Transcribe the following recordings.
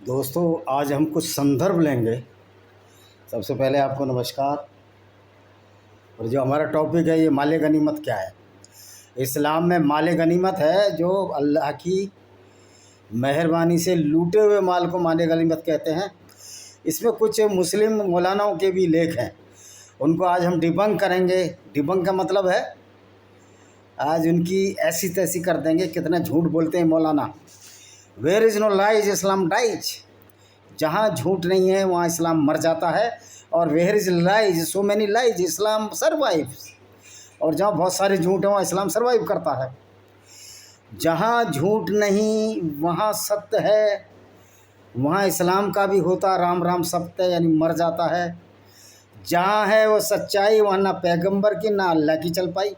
दोस्तों, आज हम कुछ संदर्भ लेंगे। सबसे पहले आपको नमस्कार। और जो हमारा टॉपिक है, ये माले गनीमत क्या है। इस्लाम में माले गनीमत है जो अल्लाह की मेहरबानी से लूटे हुए माल को माले गनीमत कहते हैं। इसमें कुछ मुस्लिम मौलानाओं के भी लेख हैं, उनको आज हम डिबंक करेंगे। डिबंक का मतलब है आज उनकी ऐसी तैसी कर देंगे। कितना झूठ बोलते हैं मौलाना। Where is no lies Islam dies. जहाँ झूठ नहीं है वहाँ इस्लाम मर जाता है। और where is lies so many lies Islam survives. और जहाँ बहुत सारे झूठ हैं वहाँ इस्लाम सर्वाइव करता है। जहाँ झूठ नहीं वहाँ सत्य है, वहाँ इस्लाम का भी होता राम राम सत्य, यानी मर जाता है। जहाँ है वो सच्चाई, वहाँ ना पैगंबर की ना अल्लाह की चल पाई,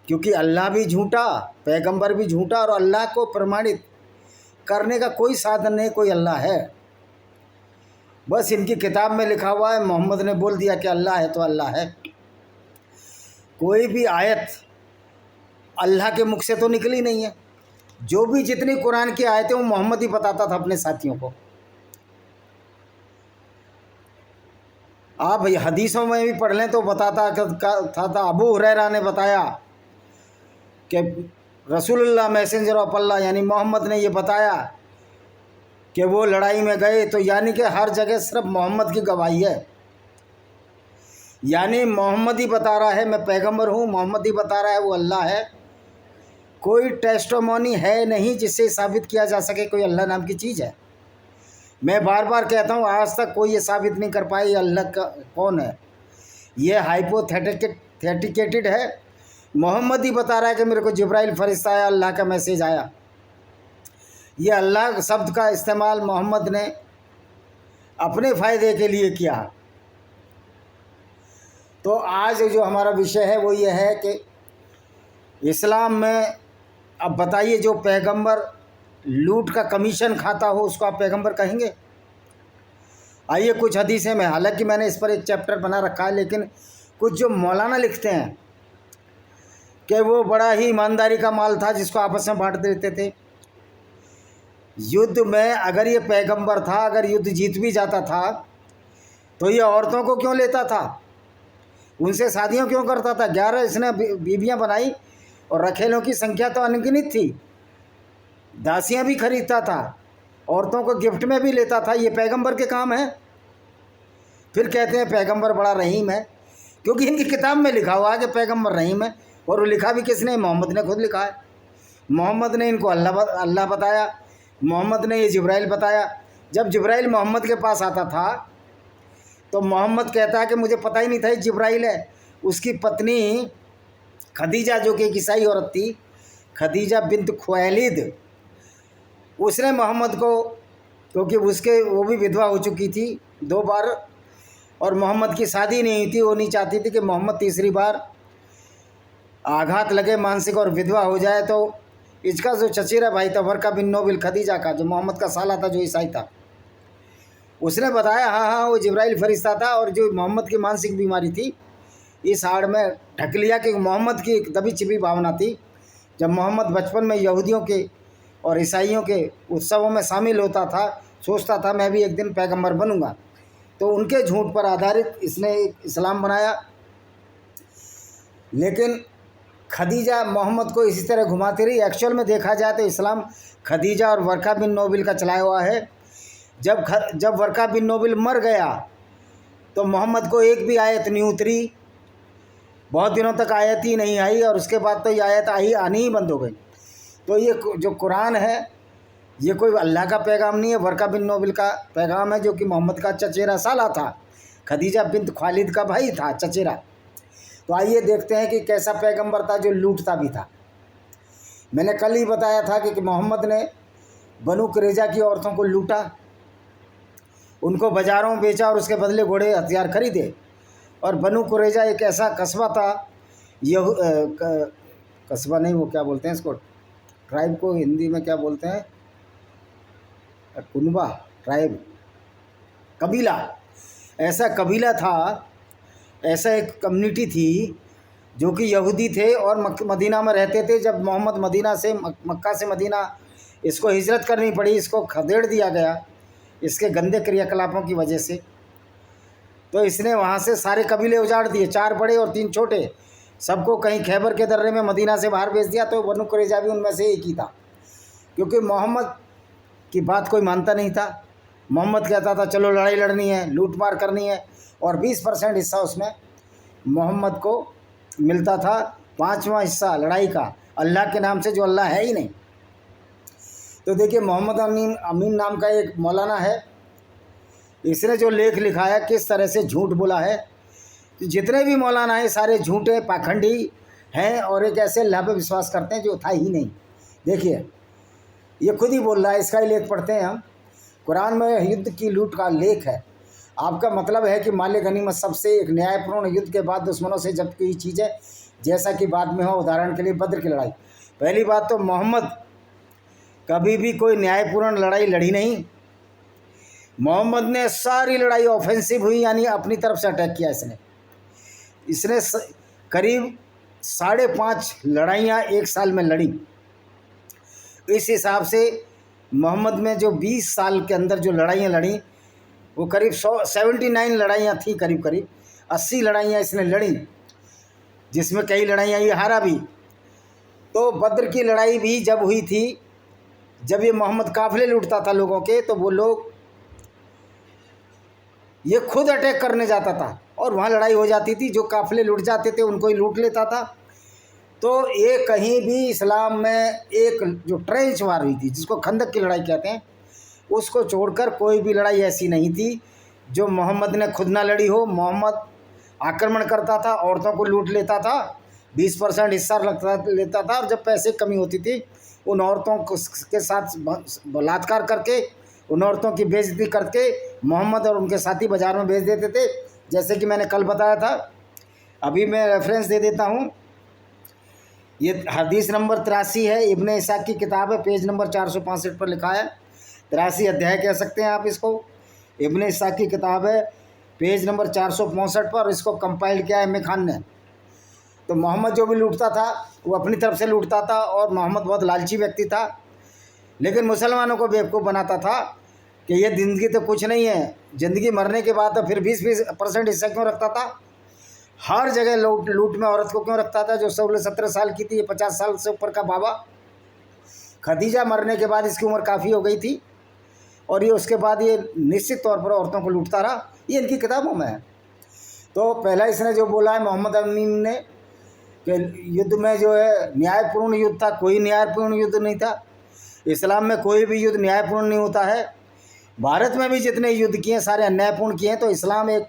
क्योंकि अल्लाह भी झूठा, पैगंबर भी झूठा, और अल्लाह को प्रमाणित करने का कोई साधन नहीं, कोई अल्लाह है। बस इनकी किताब में लिखा हुआ है, मोहम्मद ने बोल दिया कि अल्लाह है तो अल्लाह है। कोई भी आयत अल्लाह के मुख से तो निकली नहीं है। जो भी जितनी कुरान की आयतें वो मोहम्मद ही बताता था अपने साथियों को। आप हदीसों में भी पढ़ लें तो बताता था अबू हुरैरा ने बताया कि रसूलुल्लाह मैसेंजर ऑफ अल्लाह यानी मोहम्मद ने ये बताया कि वो लड़ाई में गए। तो यानी कि हर जगह सिर्फ मोहम्मद की गवाही है, यानी मोहम्मद ही बता रहा है मैं पैगंबर हूँ, मोहम्मद ही बता रहा है वो अल्लाह है। कोई टेस्टिमोनी है नहीं जिससे साबित किया जा सके कोई अल्लाह नाम की चीज़ है। मैं बार बार कहता हूँ, आज तक कोई ये साबित नहीं कर पाई अल्लाह का कौन है। ये हाइपोथेटिकेटेड है। मोहम्मद ही बता रहा है कि मेरे को जिब्राइल फरिश्ता आया, अल्लाह का मैसेज आया। ये अल्लाह शब्द का इस्तेमाल मोहम्मद ने अपने फ़ायदे के लिए किया। तो आज जो हमारा विषय है वो ये है कि इस्लाम में अब बताइए, जो पैगंबर लूट का कमीशन खाता हो उसको आप पैगंबर कहेंगे? आइए कुछ हदीसें में, हालांकि मैंने इस पर एक चैप्टर बना रखा है, लेकिन कुछ जो मौलाना लिखते हैं कि वो बड़ा ही ईमानदारी का माल था जिसको आपस में बांट देते थे। युद्ध में अगर ये पैगंबर था, अगर युद्ध जीत भी जाता था तो ये औरतों को क्यों लेता था, उनसे शादियां क्यों करता था? 11 इसने बीबियां बनाई और रखेलों की संख्या तो अनगिनत थी। दासियां भी खरीदता था, औरतों को गिफ्ट में भी लेता था। ये पैगंबर के काम है। फिर कहते हैं पैगंबर बड़ा रहीम है, क्योंकि इनकी किताब में लिखा हुआ है कि पैगंबर रहीम है। और वो लिखा भी किसने? मोहम्मद ने खुद लिखा है। मोहम्मद ने इनको अल्लाह बताया, मोहम्मद ने ये जिब्राइल बताया। जब जिब्राइल मोहम्मद के पास आता था तो मोहम्मद कहता है कि मुझे पता ही नहीं था ये जिब्राइल है। उसकी पत्नी खदीजा, जो कि एक ईसाई औरत थी, खदीजा बिन्त खुवैलिद, उसने मोहम्मद को, क्योंकि वो भी विधवा हो चुकी थी 2 बार और मोहम्मद की शादी नहीं हुई थी, वो नहीं चाहती थी कि मोहम्मद तीसरी बार आघात लगे मानसिक और विधवा हो जाए। तो इसका जो चचेरा भाई था वर्का बिन नोबिल, खदीजा का, जो मोहम्मद का साला था, जो ईसाई था, उसने बताया हाँ वो जिब्राइल फरिश्ता था। और जो मोहम्मद की मानसिक बीमारी थी इस आड़ में ढक लिया कि मोहम्मद की एक दबी छिपी भावना थी। जब मोहम्मद बचपन में यहूदियों के और ईसाइयों के उत्सवों में शामिल होता था, सोचता था मैं भी एक दिन पैगंबर बनूंगा, तो उनके झूठ पर आधारित इसने एक इस्लाम बनाया। लेकिन खदीजा मोहम्मद को इसी तरह घुमाती रही। एक्चुअल में देखा जाए तो इस्लाम खदीजा और वर्का बिन नोबिल का चलाया हुआ है। जब वर्का बिन नोबिल मर गया तो मोहम्मद को एक भी आयत नहीं उतरी, बहुत दिनों तक आयत ही नहीं आई, और उसके बाद तो ये आयत आनी ही बंद हो गई। तो ये जो कुरान है ये कोई अल्लाह का पैगाम नहीं है, वर्का बिन नोबिल का पैगाम है, जो कि मोहम्मद का चचेरा साला था, खदीजा बिन्त खालिद का भाई था, चचेरा। तो आइए देखते हैं कि कैसा पैगंबर था जो लूटता भी था। मैंने कल ही बताया था कि मोहम्मद ने बनु कुरैजा की औरतों को लूटा, उनको बाज़ारों में बेचा और उसके बदले घोड़े हथियार खरीदे। और बनु कुरैजा एक ऐसा कस्बा था, कस्बा नहीं, वो क्या बोलते हैं इसको, ट्राइब को हिंदी में क्या बोलते हैं, कुनबा, ट्राइब, कबीला। ऐसा कबीला था, ऐसा एक कम्युनिटी थी जो कि यहूदी थे और मदीना में रहते थे। जब मोहम्मद मक्का से मदीना इसको हिजरत करनी पड़ी, इसको खदेड़ दिया गया, इसके गंदे क्रियाकलापों की वजह से। तो इसने वहाँ से सारे कबीले उजाड़ दिए, 4 बड़े और 3 छोटे, सबको कहीं खैबर के दर्रे में मदीना से बाहर भेज दिया। तो बनु कुरैज़ा भी उनमें से एक ही था, क्योंकि मोहम्मद की बात कोई मानता नहीं था। मोहम्मद कहता था चलो लड़ाई लड़नी है, लूट मार करनी है, और 20% हिस्सा उसमें मोहम्मद को मिलता था, 5वां हिस्सा लड़ाई का अल्लाह के नाम से, जो अल्लाह है ही नहीं। तो देखिए, मोहम्मद अमीन नाम का एक मौलाना है, इसने जो लेख लिखा है किस तरह से झूठ बोला है। जितने भी मौलाना हैं सारे झूठे पाखंडी हैं और एक ऐसे अल्लाह पे विश्वास करते हैं जो था ही नहीं। देखिए, ये खुद ही बोल रहा है, इसका ही लेख पढ़ते हैं हम। कुरान में युद्ध की लूट का लेख है। आपका मतलब है कि माल गनीमत सबसे एक न्यायपूर्ण युद्ध के बाद दुश्मनों से जब्त की चीज़ है, जैसा कि बाद में हो। उदाहरण के लिए बद्र की लड़ाई। पहली बात तो मोहम्मद कभी भी कोई न्यायपूर्ण लड़ाई लड़ी नहीं। मोहम्मद ने सारी लड़ाई ऑफेंसिव हुई, यानी अपनी तरफ से अटैक किया। इसने करीब 5.5 लड़ाइयाँ एक साल में लड़ी। इस हिसाब से मोहम्मद में जो 20 साल के अंदर जो लड़ाइयाँ लड़ी वो करीब 79 लड़ाइयाँ थी, करीब 80 लड़ाइयाँ इसने लड़ी, जिसमें कई लड़ाइयाँ ये हारा भी। तो बद्र की लड़ाई भी जब हुई थी, जब ये मोहम्मद काफिले लूटता था लोगों के, तो वो लोग ये खुद अटैक करने जाता था और वहाँ लड़ाई हो जाती थी। जो काफिले लूट जाते थे उनको ही लूट लेता था। तो ये कहीं भी इस्लाम में एक जो ट्रेंच वार हुई थी, जिसको खंदक की लड़ाई कहते हैं, उसको छोड़कर कोई भी लड़ाई ऐसी नहीं थी जो मोहम्मद ने खुद ना लड़ी हो। मोहम्मद आक्रमण करता था, औरतों को लूट लेता था, 20% हिस्सा लेता था, और जब पैसे कमी होती थी उन औरतों के साथ बलात्कार करके, उन औरतों की बेइज्जती करके मोहम्मद और उनके साथी बाज़ार में बेच देते थे, जैसे कि मैंने कल बताया था। अभी मैं रेफरेंस दे देता हूँ। ये हदीस नंबर 83 है, इब्ने इसाक की किताब है, पेज नंबर 465 पर लिखा है। 83 अध्याय कह सकते हैं आप इसको। इब्ने इसाक की किताब है, पेज नंबर 465 पर। इसको कंपाइल किया एम ए खान ने। तो मोहम्मद जो भी लूटता था वो अपनी तरफ से लूटता था, और मोहम्मद बहुत लालची व्यक्ति था, लेकिन मुसलमानों को बेवकूफ़ बनाता था कि ये ज़िंदगी तो कुछ नहीं है, ज़िंदगी मरने के बाद तो फिर 20% हिस्सा क्यों रखता था। हर जगह लूट में औरत को क्यों रखता था, जो 16-17 साल की थी, ये 50 साल से ऊपर का बाबा। खदीजा मरने के बाद इसकी उम्र काफ़ी हो गई थी, और ये उसके बाद ये निश्चित तौर पर औरतों को लूटता रहा। ये इनकी किताबों में है। तो पहला इसने जो बोला है मोहम्मद अमीन ने कि युद्ध में जो है न्यायपूर्ण युद्ध था, कोई न्यायपूर्ण युद्ध नहीं था। इस्लाम में कोई भी युद्ध न्यायपूर्ण नहीं होता है। भारत में भी जितने युद्ध किए सारे अन्यायपूर्ण किए हैं। तो इस्लाम एक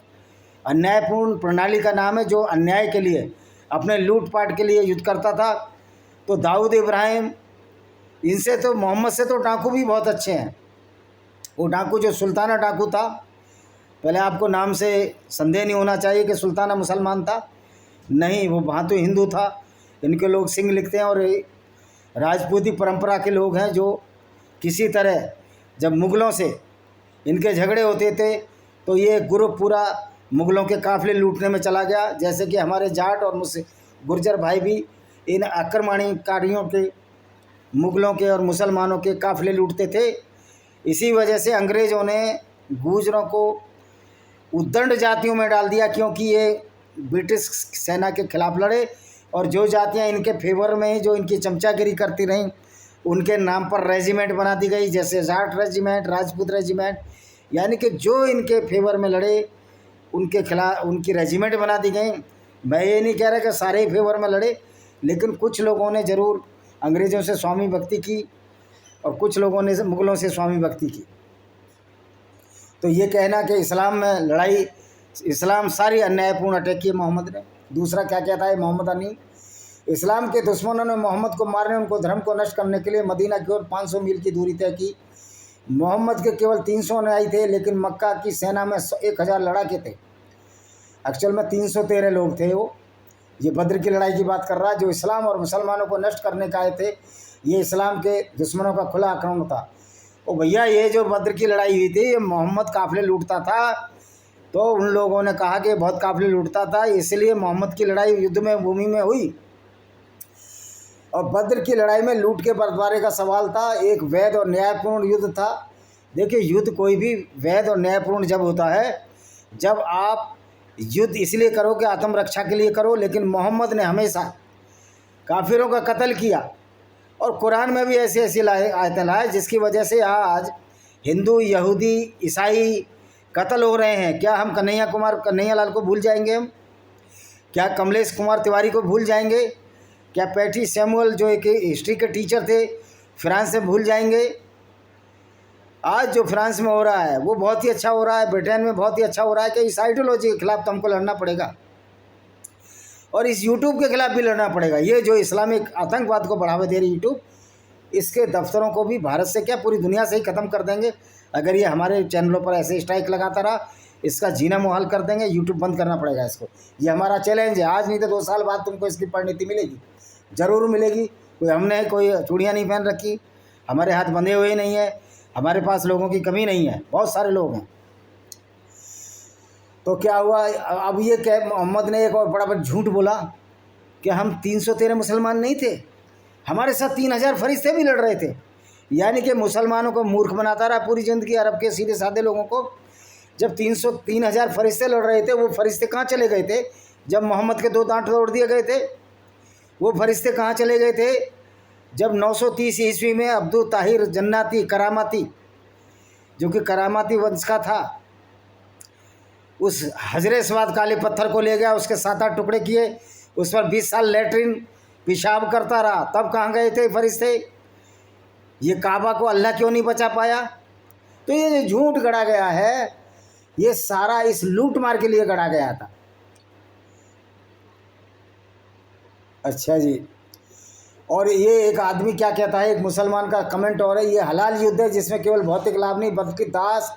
अन्यायपूर्ण प्रणाली का नाम है, जो अन्याय के लिए, अपने लूटपाट के लिए युद्ध करता था। तो दाऊद इब्राहिम, इनसे तो, मोहम्मद से तो डाकू भी बहुत अच्छे हैं। वो डाकू जो सुल्ताना डाकू था, पहले आपको नाम से संदेह नहीं होना चाहिए कि सुल्ताना मुसलमान था, नहीं, वो भांतु हिंदू था। इनके लोग सिंह लिखते हैं, और राजपूती परंपरा के लोग हैं, जो किसी तरह जब मुग़लों से इनके झगड़े होते थे तो ये ग्रुप पूरा मुग़लों के काफ़िले लूटने में चला गया। जैसे कि हमारे जाट और गुर्जर भाई भी इन आक्रमणकारियों के, मुग़लों के और मुसलमानों के काफ़िले लूटते थे। इसी वजह से अंग्रेज़ों ने गुर्जरों को उद्दंड जातियों में डाल दिया, क्योंकि ये ब्रिटिश सेना के खिलाफ लड़े, और जो जातियां इनके फेवर में, जो इनकी चमचागिरी करती रहीं, उनके नाम पर रेजिमेंट बना दी गई, जैसे जाट रेजिमेंट, राजपूत रेजिमेंट, यानी कि जो इनके फेवर में लड़े उनके खिलाफ उनकी रेजिमेंट बना दी गई। मैं ये नहीं कह रहा कि सारे ही फेवर में लड़े, लेकिन कुछ लोगों ने ज़रूर अंग्रेज़ों से स्वामी भक्ति की, और कुछ लोगों ने मुग़लों से स्वामी भक्ति की। तो ये कहना कि इस्लाम में लड़ाई, इस्लाम सारी अन्यायपूर्ण अटैक किए मोहम्मद ने। दूसरा क्या कहता है मोहम्मद अमीन, इस्लाम के दुश्मनों ने मोहम्मद को मारने, उनको धर्म को नष्ट करने के लिए मदीना की ओर 500 मील की दूरी तय की। मोहम्मद के केवल 300 अनुयायी थे, लेकिन मक्का की सेना में 1000 लड़ाके थे। एक्चुअल में 313 लोग थे। वो ये बद्र की लड़ाई की बात कर रहा है, जो इस्लाम और मुसलमानों को नष्ट करने का आए थे। ये इस्लाम के दुश्मनों का खुला आक्रमण था। ओ भैया, ये जो बद्र की लड़ाई हुई थी, ये मोहम्मद काफिले लूटता था, तो उन लोगों ने कहा कि बहुत काफिले लूटता था, इसलिए मोहम्मद की लड़ाई युद्ध में भूमि में हुई। और बद्र की लड़ाई में लूट के बंटवारे का सवाल था, एक वैध और न्यायपूर्ण युद्ध था। देखिए, युद्ध कोई भी वैध और न्यायपूर्ण जब होता है, जब आप युद्ध इसलिए करो कि आत्मरक्षा के लिए करो, लेकिन मोहम्मद ने हमेशा काफिरों का कत्ल किया और कुरान में भी ऐसी ऐसी आयतें लाए जिसकी वजह से आज हिंदू, यहूदी, ईसाई कत्ल हो रहे हैं। क्या हम कन्हैया लाल को भूल जाएंगे? हम क्या कमलेश कुमार तिवारी को भूल जाएंगे? क्या पैटी सैमुअल जो एक हिस्ट्री के टीचर थे फ्रांस से भूल जाएंगे? आज जो फ्रांस में हो रहा है वो बहुत ही अच्छा हो रहा है, ब्रिटेन में बहुत ही अच्छा हो रहा है कि इस आइडियोलॉजी के खिलाफ तो हमको लड़ना पड़ेगा और इस यूट्यूब के खिलाफ भी लड़ना पड़ेगा। ये जो इस्लामिक आतंकवाद को बढ़ावा दे रही यूट्यूब, इसके दफ्तरों को भी भारत से क्या पूरी दुनिया से ही ख़त्म कर देंगे अगर ये हमारे चैनलों पर ऐसे स्ट्राइक लगाता रहा। इसका जीना मुहाल कर देंगे, यूट्यूब बंद करना पड़ेगा इसको। ये हमारा चैलेंज है। आज नहीं तो 2 साल बाद तुमको इसकी परिणति मिलेगी, ज़रूर मिलेगी। हमने कोई चूड़ियाँ नहीं पहन रखी, हमारे हाथ बंधे हुए नहीं है, हमारे पास लोगों की कमी नहीं है, बहुत सारे लोग हैं। तो क्या हुआ अब? ये क्या मोहम्मद ने एक और बड़ा झूठ बोला कि हम 313 मुसलमान नहीं थे, हमारे साथ 3000 फरिश्ते भी लड़ रहे थे। यानी कि मुसलमानों को मूर्ख बनाता रहा पूरी ज़िंदगी, अरब के सीधे साधे लोगों को। जब 3000 फरिश्ते लड़ रहे थे, वो फरिश्ते कहाँ चले गए थे जब मोहम्मद के 2 दांत तोड़ दिए गए थे? वो फरिश्ते कहाँ चले गए थे जब 930 ईस्वी में अब्दुल ताहिर जन्नाती करामाती, जो कि करामाती वंश का था, उस हजरे स्वाद काले पत्थर को ले गया, उसके 7-8 टुकड़े किए, उस पर 20 साल लेटरिन पेशाब करता रहा, तब कहाँ गए थे फरिश्ते? ये काबा को अल्लाह क्यों नहीं बचा पाया? तो ये जो झूठ गढ़ा गया है, ये सारा इस लूट मार के लिए गढ़ा गया था। अच्छा जी, और ये एक आदमी क्या कहता है, एक मुसलमान का कमेंट और है, ये हलाल युद्ध है जिसमें केवल भौतिक लाभ नहीं बल्कि दास,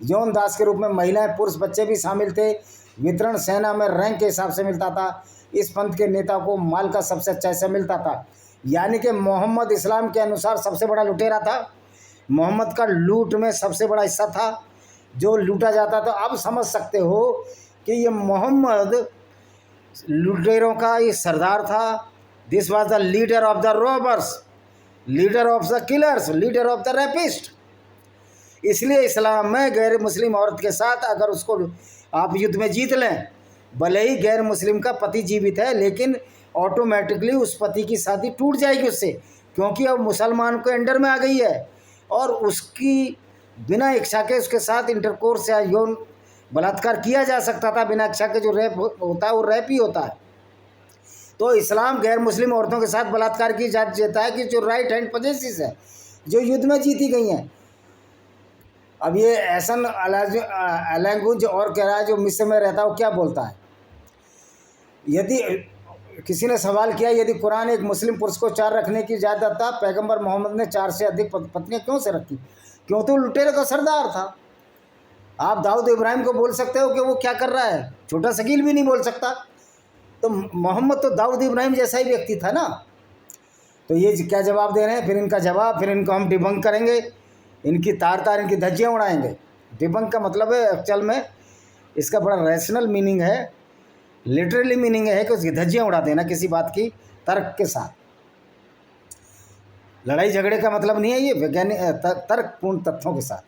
यौन दास के रूप में महिलाएं, पुरुष, बच्चे भी शामिल थे। वितरण सेना में रैंक के हिसाब से मिलता था। इस पंथ के नेता को माल का सबसे अच्छा हिस्सा मिलता था। यानी कि मोहम्मद इस्लाम के अनुसार सबसे बड़ा लुटेरा था। मोहम्मद का लूट में सबसे बड़ा हिस्सा था जो लूटा जाता था। अब समझ सकते हो कि ये मोहम्मद लुटेरों का ये सरदार था। This was the leader of the robbers, leader of the killers, leader of the rapist. इसलिए इस्लाम में गैर मुस्लिम औरत के साथ अगर उसको आप युद्ध में जीत लें, भले ही गैर मुस्लिम का पति जीवित है, लेकिन ऑटोमेटिकली उस पति की शादी टूट जाएगी उससे, क्योंकि अब मुसलमान के अंडर में आ गई है और उसकी बिना इच्छा के उसके साथ इंटरकोर्स या यौन बलात्कार किया जा सकता था। बिना इच्छा के जो रेप होता है वो रेप ही होता है। तो इस्लाम गैर मुस्लिम औरतों के साथ बलात्कार की इजाज़त देता है कि जो राइट हैंड पजेसिस है, जो युद्ध में जीती गई हैं। अब ये एहसन अलैंगुज और कह रहा है जो मिस्र में रहता है, वो क्या बोलता है? यदि किसी ने सवाल किया, यदि कुरान एक मुस्लिम पुरुष को 4 रखने की इजाज़त देता, पैगंबर मोहम्मद ने 4 से अधिक पत्नियां क्यों से रखी? क्यों? तो लुटेरे का सरदार था। आप दाऊद इब्राहिम को बोल सकते हो कि वो क्या कर रहा है, छोटा सगील भी नहीं बोल सकता। तो मोहम्मद तो दाऊद इब्राहिम जैसा ही व्यक्ति था ना। तो ये क्या जवाब दे रहे हैं? फिर इनका जवाब, फिर इनको हम डिबंक करेंगे, इनकी तार इनकी धज्जियाँ उड़ाएंगे। डिबंक का मतलब है एक्चुअल में इसका बड़ा रैशनल मीनिंग है, लिटरली मीनिंग है कि उसकी धज्जियाँ उड़ा देना किसी बात की तर्क के साथ। लड़ाई झगड़े का मतलब नहीं है ये, वैज्ञानिक तर्कपूर्ण तथ्यों के साथ।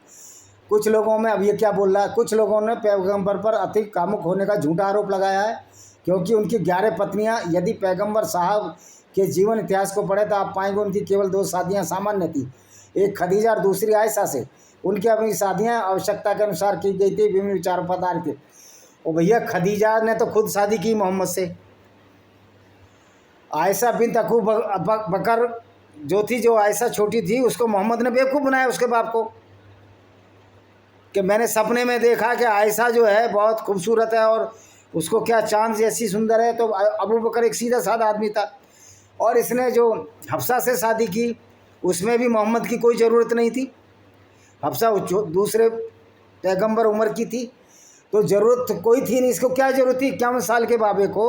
कुछ लोगों में, अब ये क्या बोल रहा है, कुछ लोगों ने पैगंबर पर अति कामुक होने का झूठा आरोप लगाया है क्योंकि उनकी 11 पत्नियां। यदि पैगंबर साहब के जीवन इतिहास को पढ़े तो आप पाएंगे उनकी केवल 2 शादियां सामान्य थी, एक खदीजा और दूसरी आयशा से। उनकी अपनी शादियां आवश्यकता के अनुसार की गई थी, विभिन्न विचारों पर आधारित थी। और भैया खदीजा ने तो खुद शादी की मोहम्मद से। आयशा बिन अबू बकर जो थी, जो आयशा छोटी थी, उसको मोहम्मद ने बेवकूफ़ बनाया उसके बाप को कि मैंने सपने में देखा कि आयशा जो है बहुत खूबसूरत है और उसको क्या चांद जैसी सुंदर है। तो अबू बकर एक सीधा साधा आदमी था। और इसने जो हफ्सा से शादी की उसमें भी मोहम्मद की कोई ज़रूरत नहीं थी। हफ्सा दूसरे पैगंबर उमर की थी, तो ज़रूरत तो कोई थी नहीं। इसको क्या ज़रूरत थी 51 साल के बाबे को?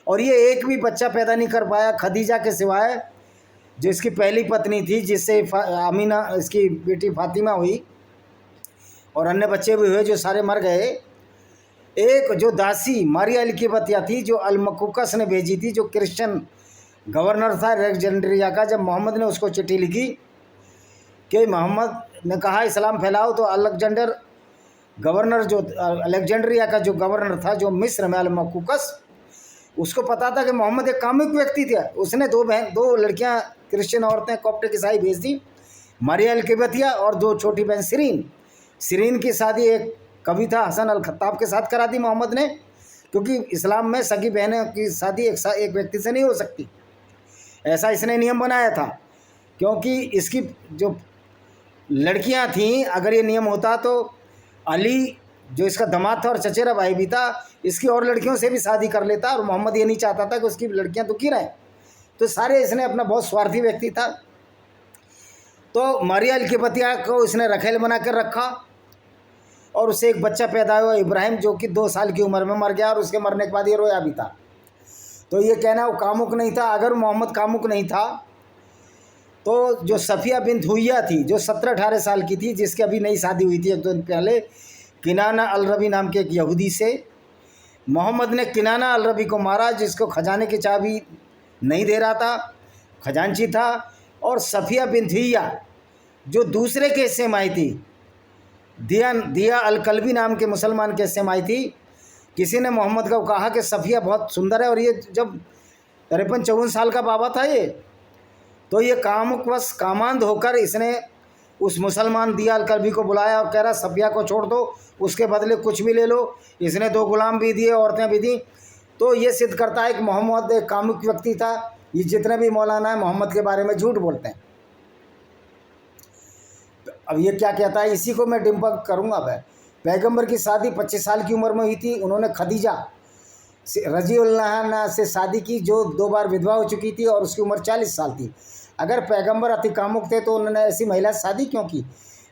और ये एक भी बच्चा पैदा नहीं कर पाया खदीजा के सिवाय, जो इसकी पहली पत्नी थी, जिससे आमीना इसकी बेटी फातिमा हुई, और अन्य बच्चे भी हुए जो सारे मर गए। एक जो दासी मारिया अल-किबतिया थी, जो अल-मकुकस ने भेजी थी, जो क्रिश्चियन गवर्नर था अलेक्जेंड्रिया का। जब मोहम्मद ने उसको चिट्ठी लिखी कि मोहम्मद ने कहा इस्लाम फैलाओ, तो अलेक्जेंडर गवर्नर, जो अलेक्जेंड्रिया का जो गवर्नर था, जो मिस्र में, अल-मकूकस, उसको पता था कि मोहम्मद एक कामुक व्यक्ति था। उसने दो लड़कियां क्रिश्चियन औरतें कॉप्टिक ईसाई भेज दी, मारिया अल किबतिया और दो छोटी बहन सिरीन की शादी एक कवि था हसन अल खत्ताब के साथ करा दी मोहम्मद ने, क्योंकि इस्लाम में सगी बहनों की शादी एक व्यक्ति से नहीं हो सकती, ऐसा इसने नियम बनाया था। क्योंकि इसकी जो लड़कियां थीं, अगर ये नियम होता तो अली जो इसका दामाद था और चचेरा भाई भी था, इसकी और लड़कियों से भी शादी कर लेता, और मोहम्मद ये नहीं चाहता था कि उसकी लड़कियां दुखी रहें। तो सारे इसने अपना बहुत स्वार्थी व्यक्ति था। तो मारिया अल किबतिया को इसने रखेल बना कर रखा, और उससे एक बच्चा पैदा हुआ इब्राहिम, जो कि 2 साल की उम्र में मर गया, और उसके मरने के बाद ये रोया भी था। तो ये कहना वो कामुक नहीं था। अगर मोहम्मद कामुक नहीं था तो जो सफ़िया बिन्त हुइया थी, जो 17-18 साल की थी, जिसकी अभी नई शादी हुई थी 1-2 दिन पहले, किनाना अल रबी नाम के एक यहूदी से, मोहम्मद ने किनाना अल रबी को मारा, जिसको खजाने की चाबी नहीं दे रहा था, खजांची था। और सफ़िया बिन्त हुइया जो दूसरे केस से आई थी, दिया अल कल्बी नाम के मुसलमान केस से आई थी, किसी ने मोहम्मद को कहा कि सफ़िया बहुत सुंदर है, और ये जब 53-54 साल का बाबा था ये, तो ये कामुकवश कामांध होकर इसने उस मुसलमान दिया अल कल्बी को बुलाया और कह रहा सफ़िया को छोड़ दो, उसके बदले कुछ भी ले लो। इसने 2 गुलाम भी दिए, औरतें भी दी। तो ये सिद्ध करता है कि मोहम्मद एक कामुक व्यक्ति था। ये जितने भी मौलाना है मोहम्मद के बारे में झूठ बोलते हैं। अब ये क्या कहता है, इसी को मैं डिबंक करूँगा। पैगंबर की शादी 25 साल की उम्र में हुई थी। उन्होंने खदीजा रज़ियल्लाहु से शादी की, जो 2 बार विधवा हो चुकी थी, और उसकी उम्र 40 साल थी। अगर पैगंबर अति कामुक थे तो उन्होंने ऐसी महिला से शादी क्यों की,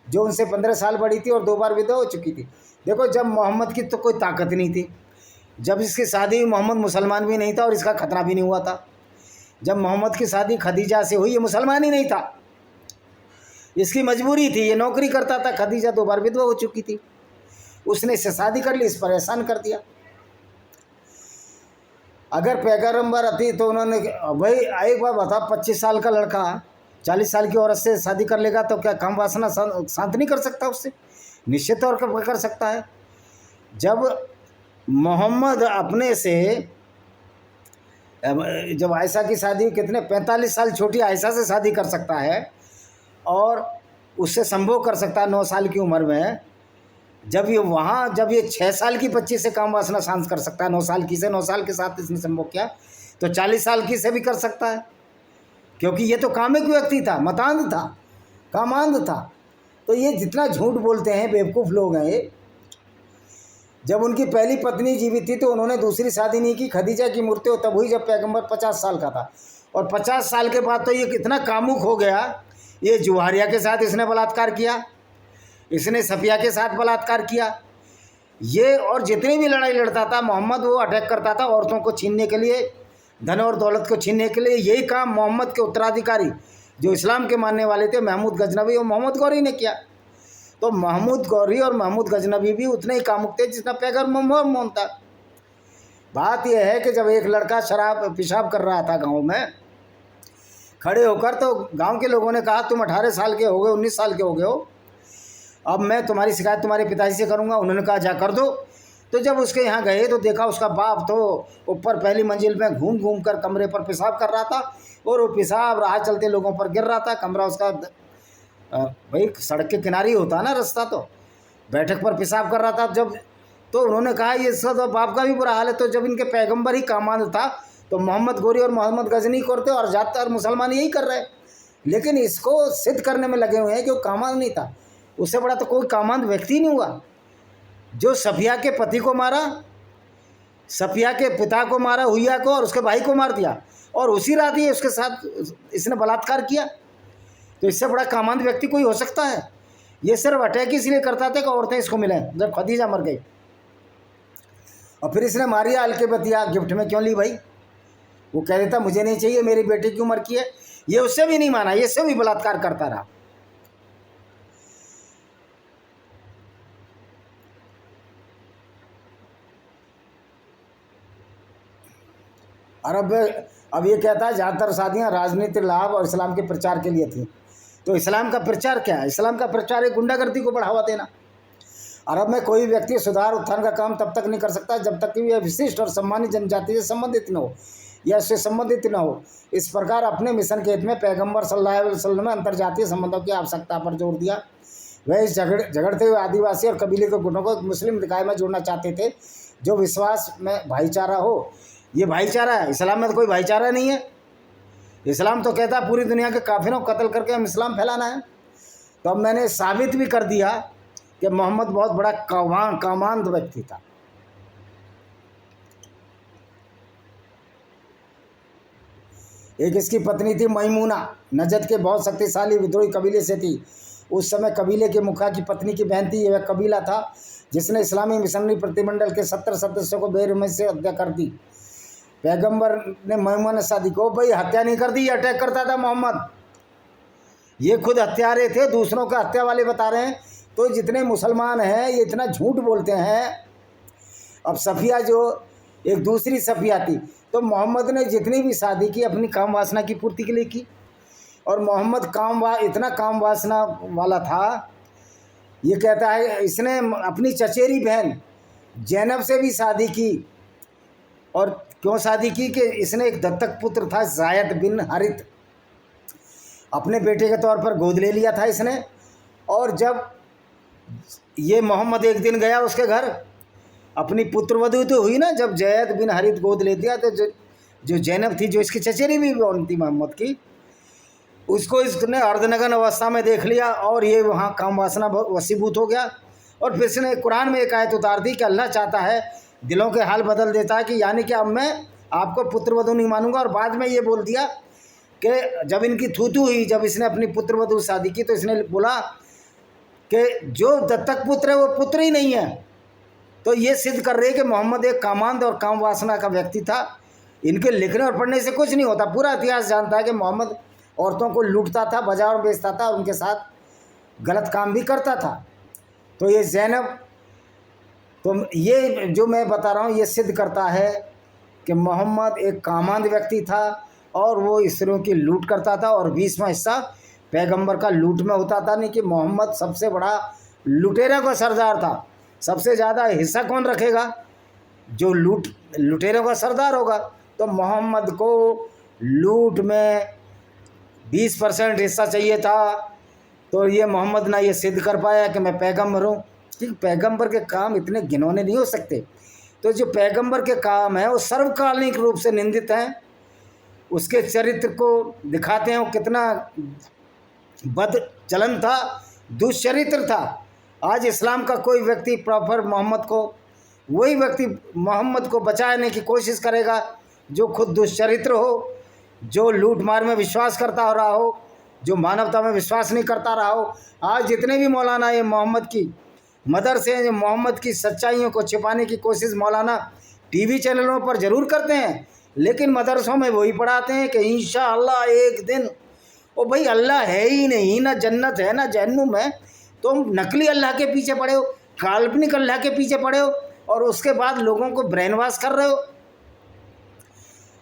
जो उनसे 15 साल बड़ी थी और 2 बार विधवा हो चुकी थी। देखो, जब मोहम्मद की तो कोई ताकत नहीं थी, जब इसकी शादी हुई मोहम्मद मुसलमान भी नहीं था और इसका खतरा भी नहीं हुआ था। जब मोहम्मद की शादी खदीजा से हुई, ये मुसलमान ही नहीं था, इसकी मजबूरी थी, ये नौकरी करता था। खदीजा 2 बार विधवा हो चुकी थी, उसने इससे शादी कर ली, इस पर एहसान कर दिया। अगर पैगंबर अति तो उन्होंने भाई एक बार बता, 25 साल का लड़का 40 साल की औरत से शादी कर लेगा तो क्या काम वासना शांत नहीं कर सकता उससे? निश्चित तौर पर कर सकता है। जब मोहम्मद अपने से, जब आयशा की शादी कितने 45 साल छोटी आयशा से शादी कर सकता है, और उससे संभोग कर सकता है 9 साल की उम्र में, जब ये 6 साल की बच्ची से काम वासना शांत कर सकता है, 9 साल की से, 9 साल के साथ इसने संभोग किया, तो 40 साल की से भी कर सकता है। क्योंकि ये तो कामुक व्यक्ति था, मतांध था, कामांध था। तो ये जितना झूठ बोलते हैं बेवकूफ़ लोग हैं ये। जब उनकी पहली पत्नी जीवित थी तो उन्होंने दूसरी शादी नहीं की। खदीजा की मृत्यु तब हुई जब पैगंबर 50 साल का था, और 50 साल के बाद तो ये कितना कामुक हो गया। ये जुवारिया के साथ इसने बलात्कार किया, इसने सफ़िया के साथ बलात्कार किया। ये और जितनी भी लड़ाई लड़ता था मोहम्मद, वो अटैक करता था औरतों को छीनने के लिए, धन और दौलत को छीनने के लिए। यही काम मोहम्मद के उत्तराधिकारी जो इस्लाम के मानने वाले थे, महमूद गजनवी और मोहम्मद गौरी ने किया। तो महमूद गौरी और महमूद गजनवी भी उतने ही कामुक थे जितना पैगंबर मोहम्मद था। बात यह है कि जब एक लड़का शराब पेशाब कर रहा था गाँव में खड़े होकर, तो गाँव के लोगों ने कहा तुम 18 साल के हो गए, 19 साल के हो गए हो, अब मैं तुम्हारी शिकायत तुम्हारे पिताजी से करूंगा। उन्होंने कहा जा कर दो। तो जब उसके यहाँ गए तो देखा उसका बाप तो ऊपर पहली मंजिल में घूम घूम कर कमरे पर पेशाब कर रहा था, और वो पेशाब राह चलते लोगों पर गिर रहा था। कमरा उसका भाई सड़क के किनारे होता ना रास्ता, तो बैठक पर पेशाब कर रहा था। जब तो उन्होंने कहा ये सब बाप का भी बुरा हाल है। तो जब इनके पैगंबर ही कामांध था तो मोहम्मद गौरी और मोहम्मद गजनी करते, और ज़्यादातर मुसलमान यही कर रहे, लेकिन इसको सिद्ध करने में लगे हुए हैं कि वो कामांध नहीं था। उससे बड़ा तो कोई कामांध व्यक्ति नहीं हुआ। जो सफ़िया के पति को मारा, सफ़िया के पिता को मारा, हुइया को, और उसके भाई को मार दिया, और उसी रात ही उसके साथ इसने बलात्कार किया। तो इससे बड़ा कामांध व्यक्ति कोई हो सकता है? ये सिर्फ अटैक इसलिए करता था कि औरतें इसको मिलें जब खदीजा मर गई। और फिर इसने मारिया अल किबतिया गिफ्ट में क्यों ली भाई? वो कह देता मुझे नहीं चाहिए, मेरी बेटी की उम्र की है। ये उससे भी नहीं माना, ये से भी बलात्कार करता रहा। और अब ये कहता है ज़्यादातर शादियाँ राजनीतिक लाभ और इस्लाम के प्रचार के लिए थी। तो इस्लाम का प्रचार क्या है? इस्लाम का प्रचार एक गुंडागर्दी को बढ़ावा देना। अरब में कोई व्यक्ति सुधार उत्थान का काम तब तक नहीं कर सकता जब तक कि वह विशिष्ट और सम्मानित जनजाति से संबंधित न हो या इससे संबंधित न हो। इस प्रकार अपने मिशन के हित में पैगंबर सल्लल्लाहु अलैहि वसल्लम ने अंतर्जातीय संबंधों की आवश्यकता पर जोर दिया। वह इस झगड़ते हुए आदिवासी और कबीले के गुटों को मुस्लिम निकाय में जोड़ना चाहते थे, जो विश्वास में भाईचारा हो। ये भाईचारा है, इस्लाम में तो कोई भाईचारा नहीं है। इस्लाम तो कहता है पूरी दुनिया के काफिरों को कत्ल करके हम इस्लाम फैलाना है। तो अब मैंने साबित भी कर दिया कि मोहम्मद बहुत बड़ा कामांध व्यक्ति था। एक इसकी पत्नी थी मैमूना, नजद के बहुत शक्तिशाली विद्रोही कबीले से थी। उस समय कबीले के मुखिया की पत्नी की बहन थी। यह कबीला था जिसने इस्लामी मिशनरी प्रतिमंडल के 70 सदस्यों को बेरहमी से हत्या कर दी। पैगंबर ने मैमूना शादी को भाई हत्या नहीं कर दी, अटैक करता था मोहम्मद। ये खुद हत्यारे थे, दूसरों का हत्या वाले बता रहे हैं। तो जितने मुसलमान हैं ये इतना झूठ बोलते हैं। अब सफिया जो एक दूसरी सफिया थी, तो मोहम्मद ने जितनी भी शादी की अपनी काम वासना की पूर्ति के लिए की। और मोहम्मद इतना काम वासना वाला था, ये कहता है इसने अपनी चचेरी बहन जैनब से भी शादी की। और क्यों शादी की कि इसने एक दत्तक पुत्र था ज़ायद बिन हारिथ, अपने बेटे के तौर पर गोद ले लिया था इसने। और जब ये मोहम्मद एक दिन गया उसके घर, अपनी पुत्रवधू तो हुई ना, जब ज़ायद बिन हारिथ गोद ले दिया, तो जो जैनब थी, जो इसकी चचेरी भी बहन थी मोहम्मद की, उसको इसने अर्धनग्न अवस्था में देख लिया और ये वहाँ काम वासना वसीभूत हो गया। और फिर इसने कुरान में एक आयत उतार दी कि अल्लाह चाहता है दिलों के हाल बदल देता है, कि यानी कि अब मैं आपको पुत्रवधू नहीं मानूंगा। और बाद में ये बोल दिया कि जब इनकी थूथू हुई, जब इसने अपनी पुत्रवधू शादी की, तो इसने बोला कि जो दत्तक पुत्र है वो पुत्र ही नहीं है। तो ये सिद्ध कर रहे कि मोहम्मद एक कामांध और काम वासना का व्यक्ति था। इनके लिखने और पढ़ने से कुछ नहीं होता। पूरा इतिहास जानता है कि मोहम्मद औरतों को लूटता था, बाजार में बेचता था, उनके साथ गलत काम भी करता था। तो ये ज़ैनब, तो ये जो मैं बता रहा हूँ ये सिद्ध करता है कि मोहम्मद एक कामांध व्यक्ति था और वो स्त्रियों की लूट करता था। और 20वां हिस्सा पैगंबर का लूट में होता था। नहीं कि मोहम्मद सबसे बड़ा लुटेरों का सरदार था। सबसे ज़्यादा हिस्सा कौन रखेगा? जो लुटेरों का सरदार होगा। तो मोहम्मद को लूट में 20% हिस्सा चाहिए था। तो ये मोहम्मद ना ये सिद्ध कर पाया कि मैं पैगंबर हूँ, क्योंकि पैगंबर के काम इतने घिनौने नहीं हो सकते। तो जो पैगंबर के काम है वो सर्वकालिक रूप से निंदित हैं। उसके चरित्र को दिखाते हैं वो कितना बद चलन था, दुष्चरित्र था। आज इस्लाम का कोई व्यक्ति प्रॉपर वही व्यक्ति मोहम्मद को बचाने की कोशिश करेगा जो खुद दुष्चरित्र हो, जो लूट मार में विश्वास करता रहा हो, जो मानवता में विश्वास नहीं करता रहा हो। आज जितने भी मौलाना ये मोहम्मद की मदरसे हैं, जो मोहम्मद की सच्चाइयों को छिपाने की कोशिश मौलाना टीवी चैनलों पर ज़रूर करते हैं, लेकिन मदरसों में वही पढ़ाते हैं कि इंशाअल्लाह एक दिन। ओ भाई, अल्लाह है ही नहीं, ना जन्नत है ना जहन्नुम है। तुम नकली अल्लाह के पीछे पड़े हो, काल्पनिक अल्लाह के पीछे पड़े हो, और उसके बाद लोगों को ब्रेन वॉश कर रहे हो।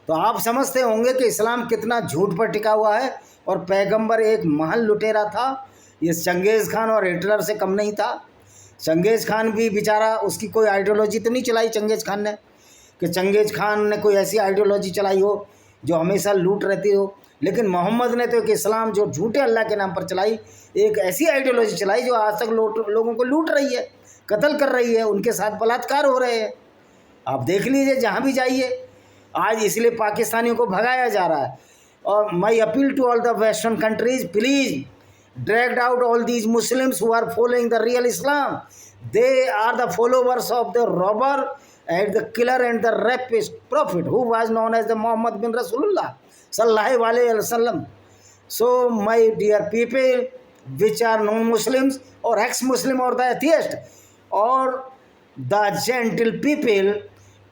तो आप समझते होंगे कि इस्लाम कितना झूठ पर टिका हुआ है। और पैगंबर एक महान लुटेरा था। ये चंगेज़ खान और हिटलर से कम नहीं था। चंगेज़ खान भी बेचारा, उसकी कोई आइडियोलॉजी तो नहीं चलाई चंगेज़ खान ने, कि चंगेज़ खान ने कोई ऐसी आइडियोलॉजी चलाई हो जो हमेशा लूट रहती हो। लेकिन मोहम्मद ने तो एक इस्लाम जो झूठे अल्लाह के नाम पर चलाई, एक ऐसी आइडियोलॉजी चलाई जो आज तक लोगों को लूट रही है, कत्ल कर रही है, उनके साथ बलात्कार हो रहे हैं। आप देख लीजिए जहाँ भी जाइए आज, इसलिए पाकिस्तानियों को भगाया जा रहा है। और my appeal to all the western countries, please drag out all these Muslims who are following the real Islam. They are the followers of the robber and the killer and the rapist prophet who was known as the Muhammad bin Rasulullah sallallahu alaihi wasallam. So my dear people which are non-Muslims or ex-Muslim or the atheist or the gentle people,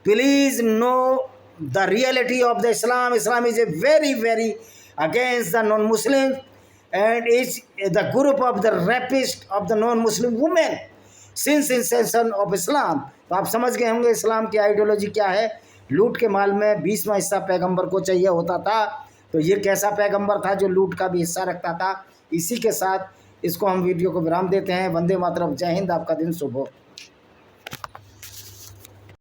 please know the reality of the Islam. Islam is a very, very against the non-Muslims, and is the group of the rapist of the non-Muslim women since inception of Islam. तो आप समझ गए होंगे इस्लाम की ideology क्या है। लूट के माल में 20वां हिस्सा पैगंबर को चाहिए होता था। तो ये कैसा पैगंबर था जो लूट का भी हिस्सा रखता था? इसी के साथ इसको हम वीडियो को विराम देते हैं। वंदे मातरम। जय हिंद। आपका दिन शुभ हो।